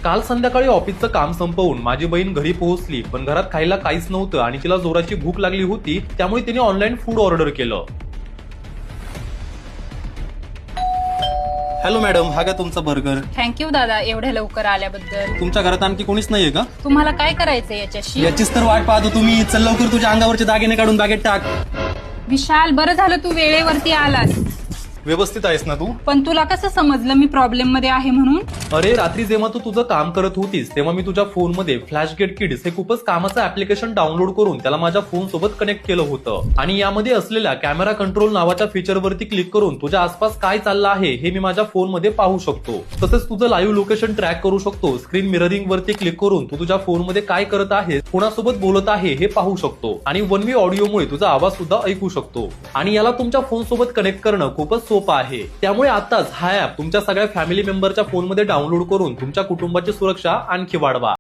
काल संध्याकाळी ऑफिसचं काम संपवून माझी बहीण घरी पोहोचली, पण घरात खायला काहीच नव्हतं आणि तिला जोराची भूक लागली होती, त्यामुळे तिने ऑनलाईन फूड ऑर्डर केलं. हॅलो मॅडम, हा का तुमचा बर्गर? थँक्यू दादा, एवढ्या लवकर आल्याबद्दल. तुमच्या घरात आणखी कोणीच नाहीये का? तुम्हाला काय करायचंय याच्याशी? याचीच तर वाट पाहतो तुम्ही. चल लवकर तुझ्या अंगावरचे दागिने काढून बॅगेत टाक. विशाल, बरं झालं तू वेळेवरती आलास. व्यवस्थित आहेस ना तू? पण तुला कसं समजलं मी प्रॉब्लेम मध्ये आहे म्हणून? अरे रात्री जेव्हा तू तुझं काम करत होतीस तेव्हा मी तुझ्या फोनमध्ये फ्लॅशगेट किड्स हे खूपच कामाचं ऍप्लिकेशन डाउनलोड करून त्याला माझ्या फोन सोबत कनेक्ट केलं होतं. आणि यामध्ये असलेल्या कॅमेरा कंट्रोल नावाच्या फीचरवरती क्लिक करून तुझ्या आसपास काय चाललं आहे हे मी माझ्या फोनमध्ये पाहू शकतो. तसंच तुझं लाईव्ह लोकेशन ट्रॅक करू शकतो. स्क्रीन मिररिंग वरती क्लिक करून तू तुझ्या फोनमध्ये काय करत आहेस, कोणासोबत बोलत आहे हे पाहू शकतो. आणि वन वे ऑडिओमुळे तुझा आवाज सुद्धा ऐकू शकतो. आणि याला तुमच्या फोन सोबत कनेक्ट करणं खूपच सोपं आहे. त्यामुळे आताच हा ऍप तुमच्या सगळ्या फॅमिली मेंबरच्या फोनमध्ये डाउनलोड करून तुमच्या कुटुंबाची सुरक्षा आणखी वाढवा.